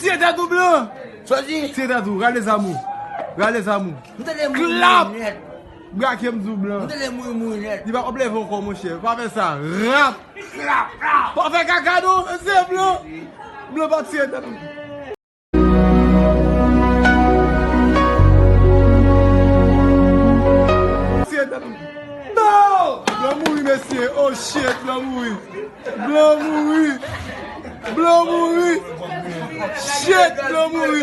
tiye tè tou blan. Sozi. Tiye tè tou, gade zamou. Gade zamou. Mwen te mou Clap! net. Gade kem zou blan. Mwen te mou net. Di ba op levon kon mon chè. Pa fè sa. Rap. Pa fè kakado. Se blan. Blan pa tiye tè tou. No! Blan moui mesye. Oh shit, blan moui. Blan moui. Blan moui. Shit, blan moui.